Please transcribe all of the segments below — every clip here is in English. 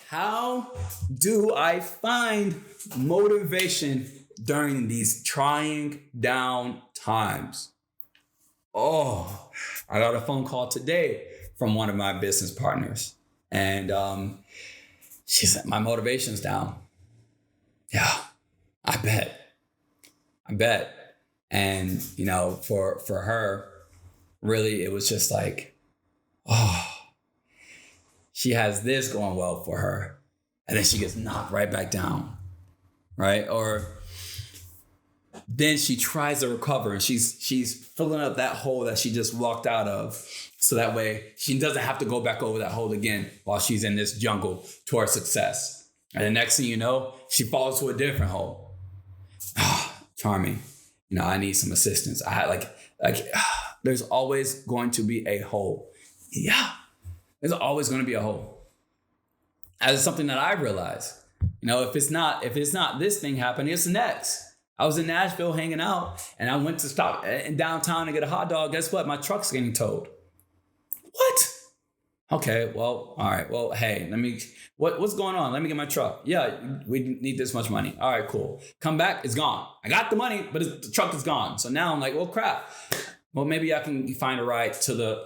How do I find motivation during these trying down times? Oh, I got a phone call today from one of my business partners. And she said, my motivation's down. Yeah, I bet. I bet. And, for her, really, it was just like, oh, she has this going well for her. And then she gets knocked right back down. Right? Or then she tries to recover and she's filling up that hole that she just walked out of. So that way she doesn't have to go back over that hole again while she's in this jungle towards success. And the next thing you know, she falls to a different hole. Charming. I need some assistance. I had there's always going to be a hole. Yeah, there's always going to be a hole. As something that I realized, if it's not this thing happening, it's the next. I was in Nashville hanging out and I went to stop in downtown to get a hot dog. Guess what? My truck's getting towed. What? Okay, well, all right. Well, hey, what's going on? Let me get my truck. Yeah, we need this much money. All right, cool. Come back, it's gone. I got the money, but the truck is gone. So now I'm like, well, crap. Well, maybe I can find a ride to the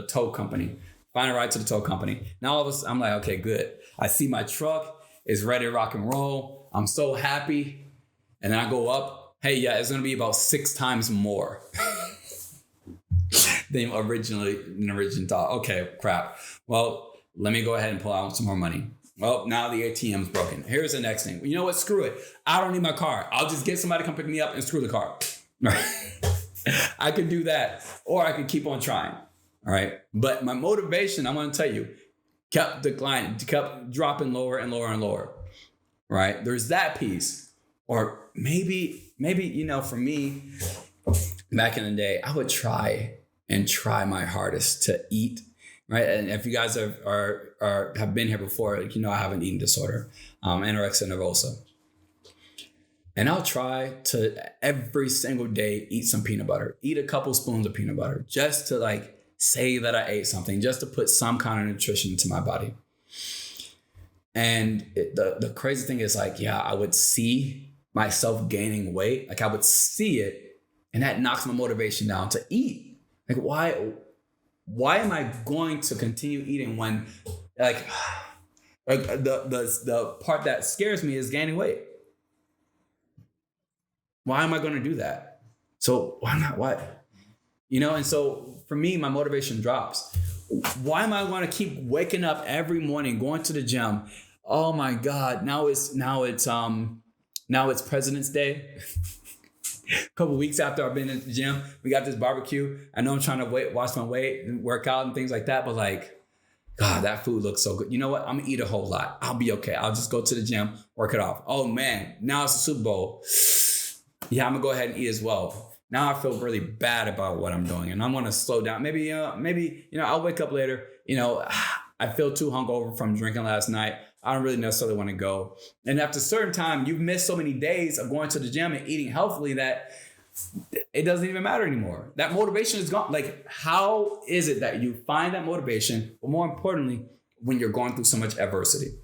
tow company. Find a ride to the tow company. Now I'm like, okay, good. I see my truck is ready to rock and roll. I'm so happy. And then I go up. Hey, yeah, it's going to be about 6 times more than originally thought. Okay, crap. Well, let me go ahead and pull out some more money. Well, now the ATM's broken. Here's the next thing. You know what? Screw it. I don't need my car. I'll just get somebody to come pick me up and screw the car. I could do that. Or I could keep on trying. All right. But my motivation, I'm going to tell you, kept declining, kept dropping lower and lower and lower. Right. There's that piece. Or maybe, for me, back in the day, I would try my hardest to eat. Right. And if you guys have been here before, I have an eating disorder, anorexia nervosa. And I'll try to every single day eat some peanut butter, eat a couple spoons of peanut butter, just to say that I ate something, just to put some kind of nutrition into my body. And the crazy thing is I would see myself gaining weight. I would see it and that knocks my motivation down to eat. Why am I going to continue eating when the part that scares me is gaining weight? Why am I going to do that? So why not? Why? And so for me, my motivation drops. Why am I going to keep waking up every morning, going to the gym? Oh my God. Now it's President's Day. A couple weeks after I've been in the gym, we got this barbecue. I know I'm trying to watch my weight and work out and things like that, but God, that food looks so good. You know what? I'm gonna eat a whole lot. I'll be okay. I'll just go to the gym, work it off. Oh man, now it's the Super Bowl. Yeah, I'm gonna go ahead and eat as well. Now I feel really bad about what I'm doing and I'm gonna slow down. Maybe I'll wake up later. I feel too hungover from drinking last night. I don't really necessarily want to go. And after a certain time, you've missed so many days of going to the gym and eating healthily that it doesn't even matter anymore. That motivation is gone. How is it that you find that motivation, but more importantly, when you're going through so much adversity?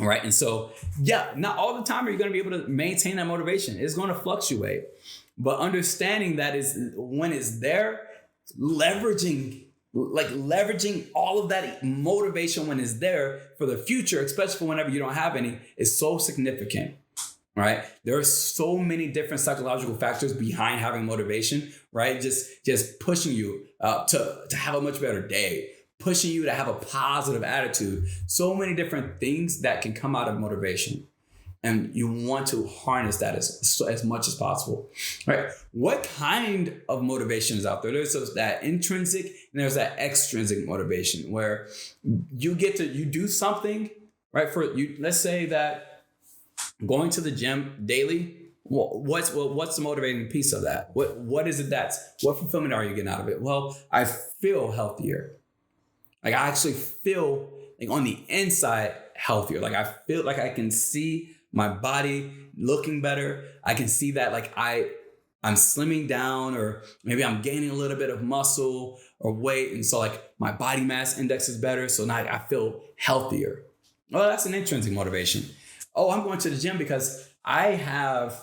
All right. And so, yeah, not all the time are you going to be able to maintain that motivation. It's going to fluctuate. But understanding that is when it's there, leveraging all of that motivation when it's there for the future, especially for whenever you don't have any, is so significant, right? There are so many different psychological factors behind having motivation, right? Just pushing you to have a much better day, pushing you to have a positive attitude. So many different things that can come out of motivation. And you want to harness that as much as possible, right? What kind of motivation is out there? There's that intrinsic and there's that extrinsic motivation where you do something, right? For you, let's say that going to the gym daily. What's the motivating piece of that? What is it what fulfillment are you getting out of it? Well, I feel healthier. I actually feel on the inside healthier. I feel like I can see my body looking better. I can see that I'm slimming down, or maybe I'm gaining a little bit of muscle or weight. And so like my body mass index is better. So now I feel healthier. Well, that's an intrinsic motivation. Oh, I'm going to the gym because I have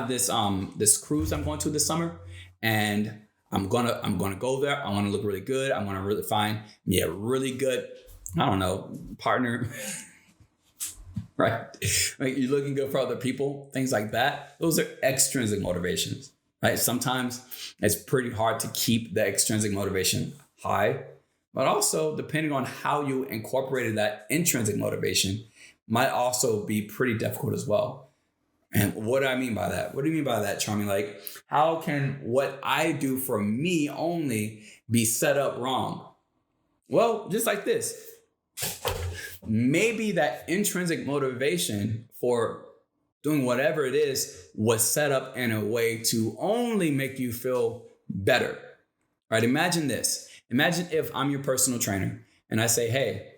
this cruise I'm going to this summer, and I'm gonna go there. I want to look really good. I want to really find me a really good, I don't know, partner. Right? Like you're looking good for other people, things like that. Those are extrinsic motivations, right? Sometimes it's pretty hard to keep the extrinsic motivation high, but also depending on how you incorporated that intrinsic motivation might also be pretty difficult as well. And what do I mean by that? What do you mean by that, Charming? Like, how can what I do for me only be set up wrong? Well, just like this. Maybe that intrinsic motivation for doing whatever it is was set up in a way to only make you feel better, right? Imagine this. Imagine if I'm your personal trainer and I say, hey,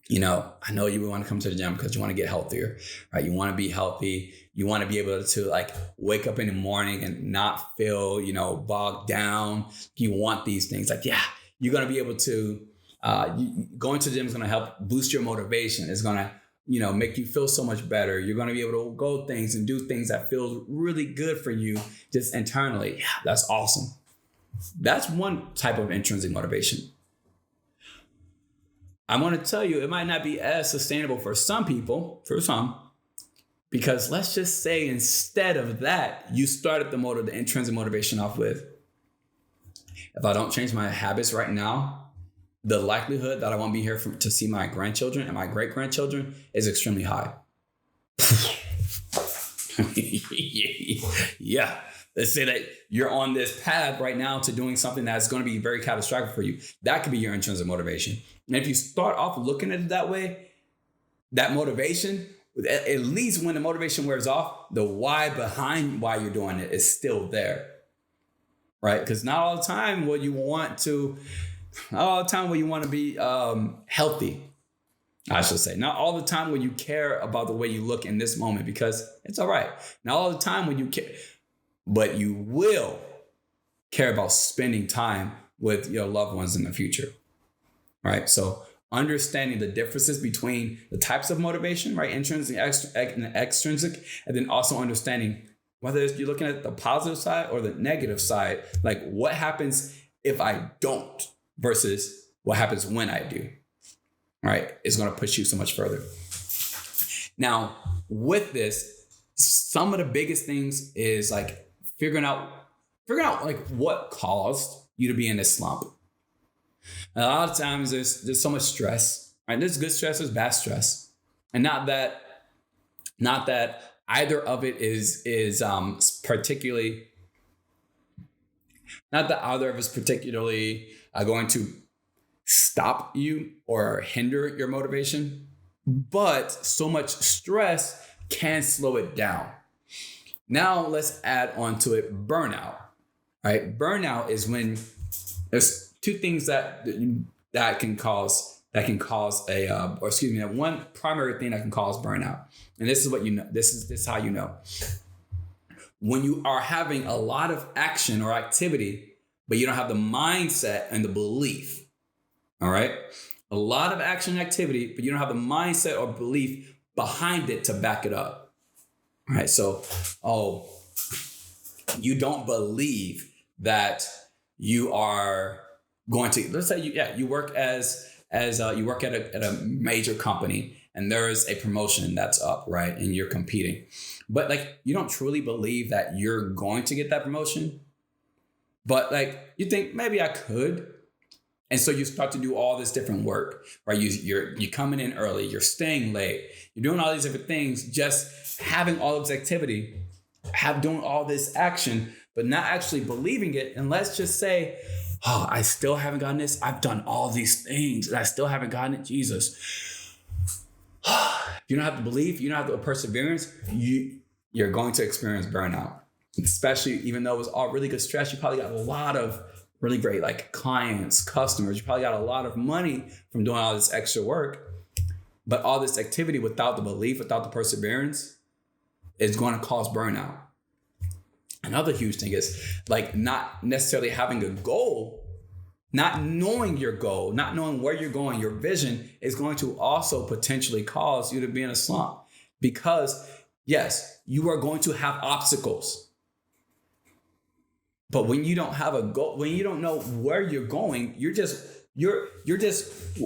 I know you want to come to the gym because you want to get healthier, right? You want to be healthy. You want to be able to like wake up in the morning and not feel, bogged down. You want these things like, yeah, you're going to be able to going to the gym is going to help boost your motivation. It's going to, make you feel so much better. You're going to be able to go things and do things that feel really good for you just internally. Yeah, that's awesome. That's one type of intrinsic motivation. I want to tell you, it might not be as sustainable for some people, because let's just say instead of that, you started the intrinsic motivation off with, if I don't change my habits right now, the likelihood that I won't be here to see my grandchildren and my great-grandchildren is extremely high. Yeah. Let's say that you're on this path right now to doing something that's going to be very catastrophic for you. That could be your intrinsic motivation. And if you start off looking at it that way, that motivation, at least when the motivation wears off, the why behind why you're doing it is still there, right? Because not all the time will you want to be healthy, I should say. Not all the time will you care about the way you look in this moment, because it's all right. Not all the time will you care, but you will care about spending time with your loved ones in the future, right? So understanding the differences between the types of motivation, right? Intrinsic and extrinsic, and then also understanding whether you're looking at the positive side or the negative side, like what happens if I don't versus what happens when I do, right? It's going to push you so much further. Now, with this, some of the biggest things is like figuring out like what caused you to be in this slump. And a lot of times there's so much stress, right? There's good stress, there's bad stress. And not that either of it is particularly going to stop you or hinder your motivation, but so much stress can slow it down. Now let's add on to it burnout, right? Burnout is when there's two things that can cause one primary thing that can cause burnout. And this is what this is how you know. When you are having a lot of action or activity, but you don't have the mindset and the belief. All right. A lot of action and activity, but you don't have the mindset or belief behind it to back it up. All right. So, you don't believe that you are going to, let's say you work you work at a major company and there is a promotion that's up, right? And you're competing, but like, you don't truly believe that you're going to get that promotion, but like, you think maybe I could. And so you start to do all this different work, right? You're coming in early, you're staying late, you're doing all these different things, just having all this activity, doing all this action, but not actually believing it. And let's just say, I still haven't gotten this. I've done all these things and I still haven't gotten it. Jesus. You don't have the belief, you don't have the perseverance, you're going to experience burnout. Especially even though it was all really good stress, you probably got a lot of really great like clients, customers. You probably got a lot of money from doing all this extra work, but all this activity without the belief, without the perseverance is going to cause burnout. Another huge thing is like not necessarily having a goal, not knowing your goal, not knowing where you're going, your vision is going to also potentially cause you to be in a slump. Because yes, you are going to have obstacles. But when you don't have a goal, when you don't know where you're going, you're just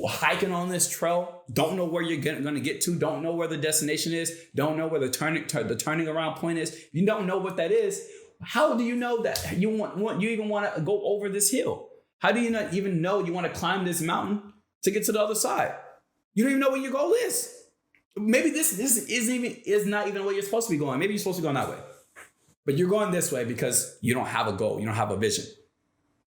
hiking on this trail, don't know where you're going to get to, don't know where the destination is, don't know where the turning around point is. You don't know what that is. How do you know that you even want to go over this hill? How do you not even know you want to climb this mountain to get to the other side? You don't even know what your goal is. Maybe this is not even where you're supposed to be going. Maybe you're supposed to be going that way. But you're going this way because you don't have a goal. You don't have a vision.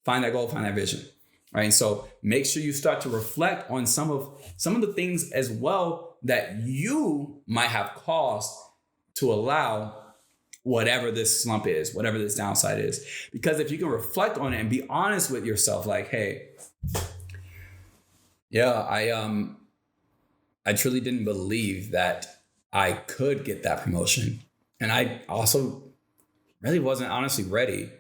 Find that goal, find that vision. Right. And so make sure you start to reflect on some of the things as well that you might have caused to allow whatever this slump is, whatever this downside is. Because if you can reflect on it and be honest with yourself, like, hey, yeah, I truly didn't believe that I could get that promotion. And I also really wasn't honestly ready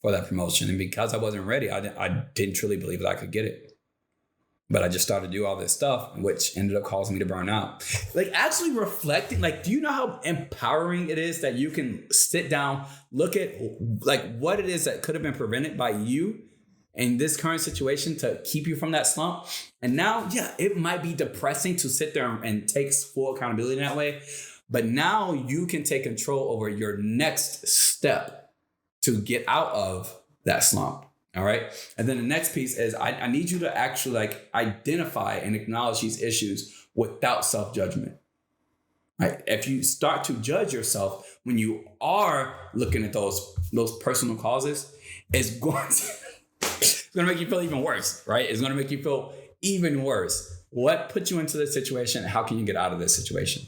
for that promotion. And because I wasn't ready, I didn't truly believe that I could get it. But I just started to do all this stuff, which ended up causing me to burn out. Like actually reflecting, like, do you know how empowering it is that you can sit down, look at like what it is that could have been prevented by you in this current situation to keep you from that slump? And now, yeah, it might be depressing to sit there and take full accountability in that way. But now you can take control over your next step to get out of that slump. All right. And then the next piece is I need you to actually like identify and acknowledge these issues without self-judgment. Right. If you start to judge yourself when you are looking at those personal causes, it's going to make you feel even worse. Right. It's going to make you feel even worse. What put you into this situation? How can you get out of this situation?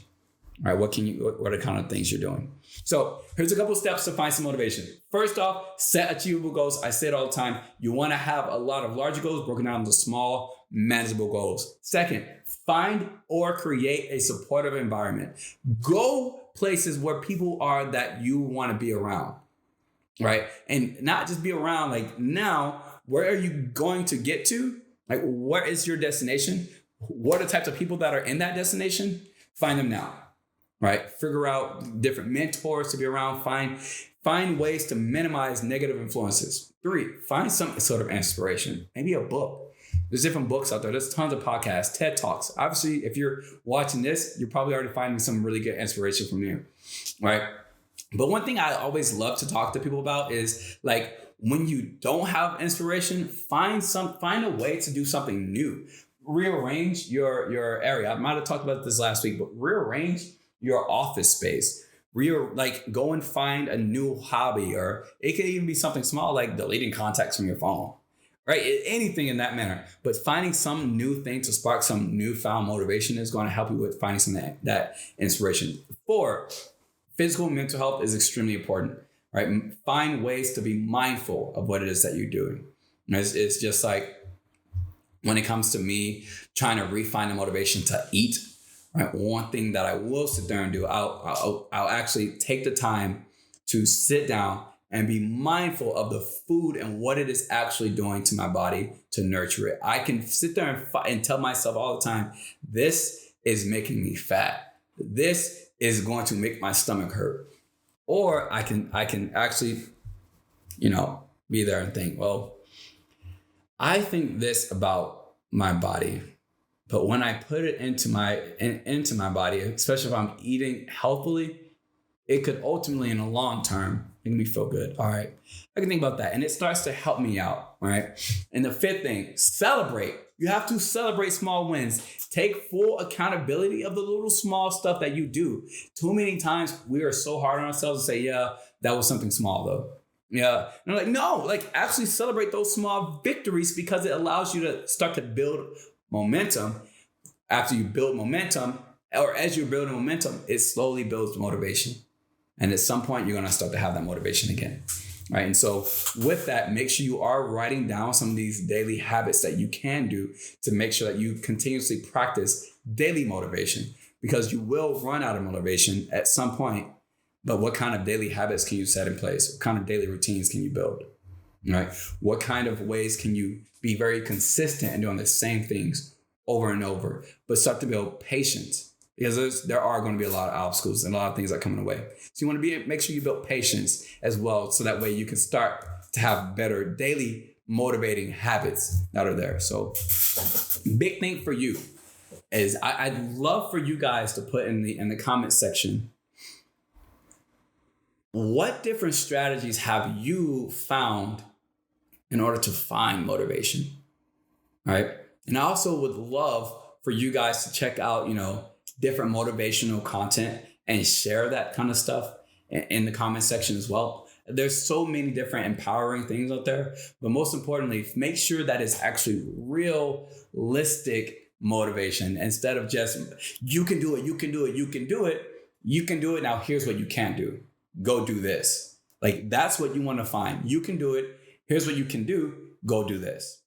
All right, what are the kind of things you're doing? So here's a couple steps to find some motivation. First off, set achievable goals. I say it all the time. You want to have a lot of larger goals broken down into small, manageable goals. Second, find or create a supportive environment. Go places where people are that you want to be around, right? And not just be around, like now, where are you going to get to? Like, where is your destination? What are the types of people that are in that destination? Find them now. Right? Figure out different mentors to be around. Find ways to minimize negative influences. 3, find some sort of inspiration. Maybe a book. There's different books out there. There's tons of podcasts, TED Talks. Obviously, if you're watching this, you're probably already finding some really good inspiration from here. Right? But one thing I always love to talk to people about is like when you don't have inspiration, find a way to do something new. Rearrange your area. I might have talked about this last week, but rearrange your office space. Go and find a new hobby, or it could even be something small like deleting contacts from your phone, right? Anything in that manner. But finding some new thing to spark some newfound motivation is going to help you with finding some that inspiration. 4, physical and mental health is extremely important, right? Find ways to be mindful of what it is that you're doing. It's just like when it comes to me trying to refine the motivation to eat. Right. One thing that I will sit there and do, I'll actually take the time to sit down and be mindful of the food and what it is actually doing to my body to nurture it. I can sit there and tell myself all the time, this is making me fat. This is going to make my stomach hurt. Or I can actually, be there and think, well, I think this about my body. But when I put it into my body, especially if I'm eating healthily, it could ultimately, in the long term, make me feel good. All right, I can think about that. And it starts to help me out, right? And the 5th thing, celebrate. You have to celebrate small wins. Take full accountability of the little small stuff that you do. Too many times we are so hard on ourselves to say, yeah, that was something small though. Yeah. And I'm like, no, like actually celebrate those small victories because it allows you to start to build momentum. After you build momentum, or as you're building momentum, it slowly builds motivation. And at some point, you're going to start to have that motivation again. Right. And so with that, make sure you are writing down some of these daily habits that you can do to make sure that you continuously practice daily motivation, because you will run out of motivation at some point but what kind of daily habits can you set in place? What kind of daily routines can you build? Right? What kind of ways can you be very consistent in doing the same things over and over, but start to build patience? Because there are going to be a lot of obstacles and a lot of things that come in the way. So you want to make sure you build patience as well, so that way you can start to have better daily motivating habits that are there. So big thing for you is I'd love for you guys to put in the comment section, what different strategies have you found in order to find motivation? Right? And I also would love for you guys to check out, different motivational content and share that kind of stuff in the comment section as well. There's so many different empowering things out there, but most importantly, make sure that it's actually realistic motivation, instead of just, you can do it, you can do it, you can do it, you can do it. Now here's what you can't do. Go do this. Like, that's what you want to find. You can do it. Here's what you can do. Go do this.